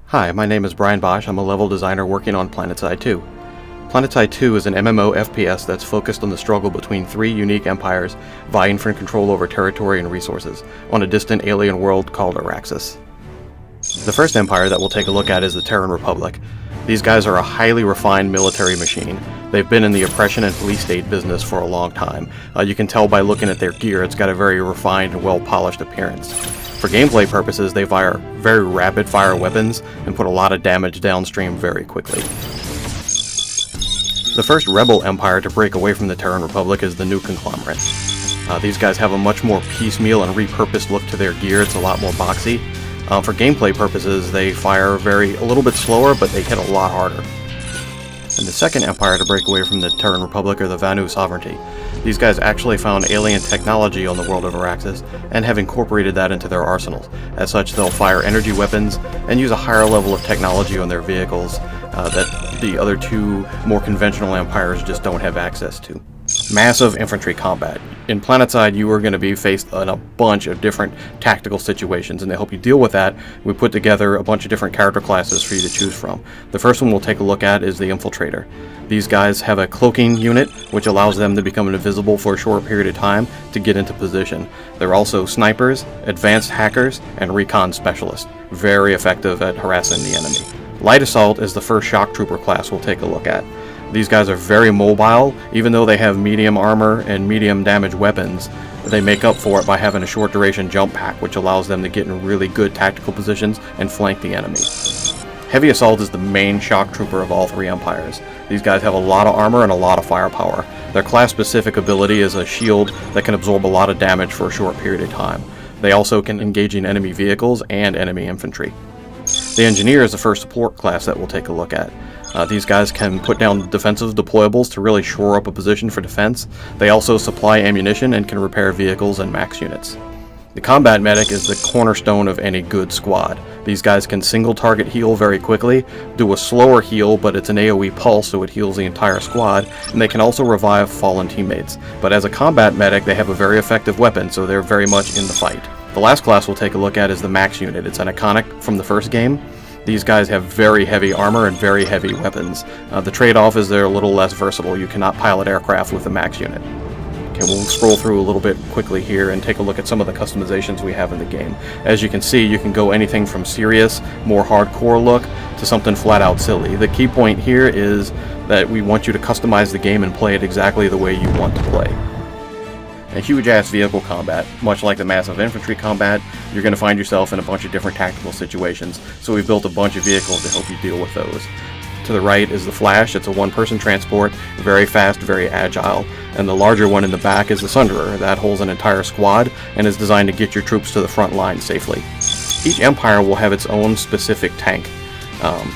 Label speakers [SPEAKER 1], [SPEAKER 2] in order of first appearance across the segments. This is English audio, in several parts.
[SPEAKER 1] Hi, my name is Brian Bosch. I'm a level designer working on PlanetSide 2. PlanetSide 2 is an MMO FPS that's focused on the struggle between three unique empires vying for control over territory and resources on a distant alien world called Araxis. The first empire that we'll take a look at is the Terran Republic. These guys are a highly refined military machine. They've been in the oppression and police state business for a long time. You can tell by looking at their gear, it's got a very refined and well-polished appearance. For gameplay purposes, they fire very rapid-fire weapons and put a lot of damage downstream very quickly. The first rebel empire to break away from the Terran Republic is the New Conglomerate. These guys have a much more piecemeal and repurposed look to their gear. It's a lot more boxy. For gameplay purposes, they fire a little bit slower, but they hit a lot harder. And the second empire to break away from the Terran Republic are the Vanu Sovereignty. These guys actually found alien technology on the world of Araxis and have incorporated that into their arsenals. As such, they'll fire energy weapons and use a higher level of technology on their vehicles that the other two more conventional empires just don't have access to. Massive infantry combat. In PlanetSide, you are going to be faced in a bunch of different tactical situations, and to help you deal with that, we put together a bunch of different character classes for you to choose from. The first one we'll take a look at is the Infiltrator. These guys have a cloaking unit, which allows them to become invisible for a short period of time to get into position. They're also snipers, advanced hackers, and recon specialists. Very effective at harassing the enemy. Light Assault is the first shock trooper class we'll take a look at. These guys are very mobile. Even though they have medium armor and medium damage weapons, they make up for it by having a short duration jump pack, which allows them to get in really good tactical positions and flank the enemy. Heavy Assault is the main shock trooper of all three empires. These guys have a lot of armor and a lot of firepower. Their class-specific ability is a shield that can absorb a lot of damage for a short period of time. They also can engage in enemy vehicles and enemy infantry. The Engineer is the first support class that we'll take a look at. These guys can put down defensive deployables to really shore up a position for defense. They also supply ammunition and can repair vehicles and max units. The Combat Medic is the cornerstone of any good squad. These guys can single target heal very quickly, do a slower heal, but it's an AoE pulse, so it heals the entire squad, and they can also revive fallen teammates. But as a Combat Medic, they have a very effective weapon, so they're very much in the fight. The last class we'll take a look at is the Max Unit. It's an iconic from the first game. These guys have very heavy armor and very heavy weapons. The trade-off is they're a little less versatile. You cannot pilot aircraft with the Max Unit. Okay, we'll scroll through a little bit quickly here and take a look at some of the customizations we have in the game. As you can see, you can go anything from serious, more hardcore look, to something flat-out silly. The key point here is that we want you to customize the game and play it exactly the way you want to play. A huge-ass vehicle combat. Much like the massive infantry combat, you're going to find yourself in a bunch of different tactical situations, so we've built a bunch of vehicles to help you deal with those. To the right is the Flash. It's a one-person transport, very fast, very agile, and the larger one in the back is the Sunderer. That holds an entire squad and is designed to get your troops to the front line safely. Each empire will have its own specific tank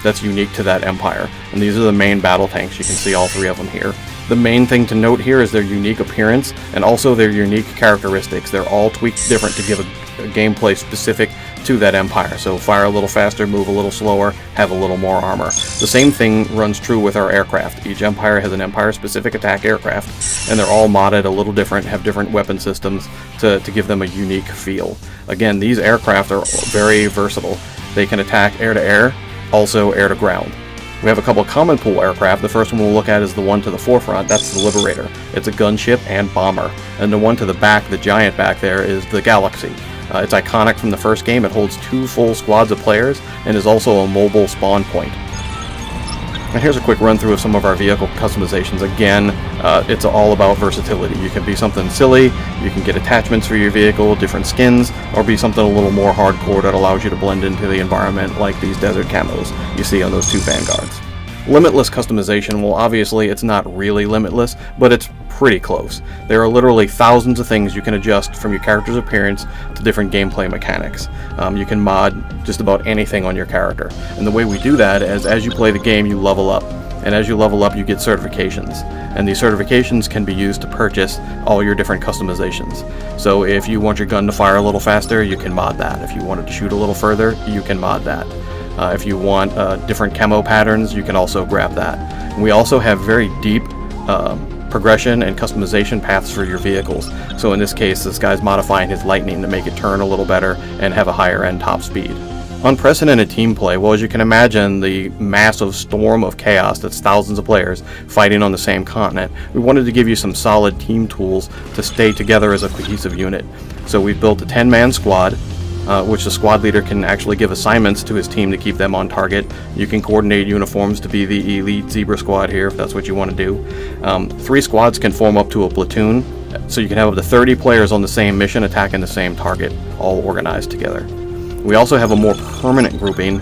[SPEAKER 1] that's unique to that empire, and these are the main battle tanks. You can see all three of them here. The main thing to note here is their unique appearance and also their unique characteristics. They're all tweaked different to give a gameplay specific to that empire. So fire a little faster, move a little slower, have a little more armor. The same thing runs true with our aircraft. Each empire has an empire-specific attack aircraft, and they're all modded a little different, have different weapon systems to give them a unique feel. Again, these aircraft are very versatile. They can attack air-to-air, also air-to-ground. We have a couple of common pool aircraft. The first one we'll look at is the one to the forefront. That's the Liberator. It's a gunship and bomber. And the one to the back, the giant back there, is the Galaxy. It's iconic from the first game. It holds 2 full squads of players and is also a mobile spawn point. And here's a quick run through of some of our vehicle customizations. Again, it's all about versatility. You can be something silly, you can get attachments for your vehicle, different skins, or be something a little more hardcore that allows you to blend into the environment like these desert camos you see on those 2 Vanguards. Limitless customization, well, obviously it's not really limitless, but it's pretty close. There are literally thousands of things you can adjust from your character's appearance to different gameplay mechanics. You can mod just about anything on your character. And the way we do that is as you play the game, you level up. And as you level up, you get certifications. And these certifications can be used to purchase all your different customizations. So if you want your gun to fire a little faster, you can mod that. If you want it to shoot a little further, you can mod that. If you want different camo patterns, you can also grab that. And we also have very deep progression and customization paths for your vehicles. So in this case, this guy's modifying his Lightning to make it turn a little better and have a higher end top speed. Unprecedented team play. Well, as you can imagine, the massive storm of chaos that's thousands of players fighting on the same continent, we wanted to give you some solid team tools to stay together as a cohesive unit. So we've built a 10-man squad, which the squad leader can actually give assignments to his team to keep them on target. You can coordinate uniforms to be the elite Zebra squad here if that's what you want to do. 3 squads can form up to a platoon, so you can have up to 30 players on the same mission attacking the same target, all organized together. We also have a more permanent grouping.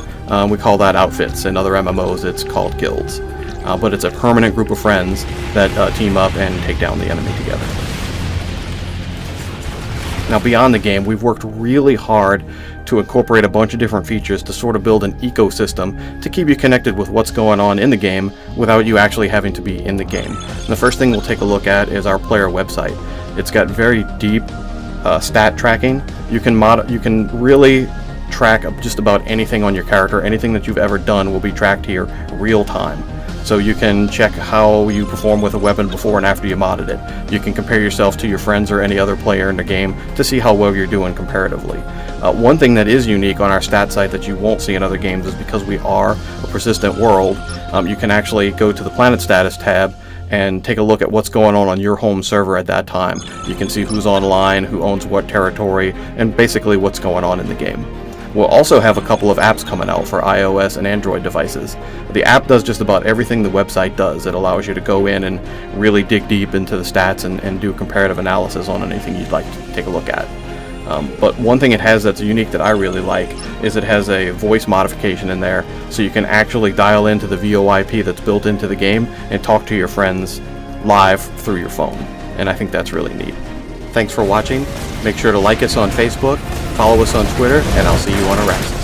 [SPEAKER 1] We call that outfits. In other MMOs, it's called guilds. But it's a permanent group of friends that team up and take down the enemy together. Now, beyond the game, we've worked really hard to incorporate a bunch of different features to sort of build an ecosystem to keep you connected with what's going on in the game without you actually having to be in the game. And the first thing we'll take a look at is our player website. It's got very deep stat tracking. You can really track just about anything on your character. Anything that you've ever done will be tracked here real time. So you can check how you perform with a weapon before and after you modded it. You can compare yourself to your friends or any other player in the game to see how well you're doing comparatively. One thing that is unique on our stat site that you won't see in other games is because we are a persistent world, you can actually go to the Planet Status tab and take a look at what's going on your home server at that time. You can see who's online, who owns what territory, and basically what's going on in the game. We'll also have a couple of apps coming out for iOS and Android devices. The app does just about everything the website does. It allows you to go in and really dig deep into the stats and do comparative analysis on anything you'd like to take a look at. But one thing it has that's unique that I really like is it has a voice modification in there, so you can actually dial into the VoIP that's built into the game and talk to your friends live through your phone. And I think that's really neat. Thanks for watching. Make sure to like us on Facebook, follow us on Twitter, and I'll see you on Arrest.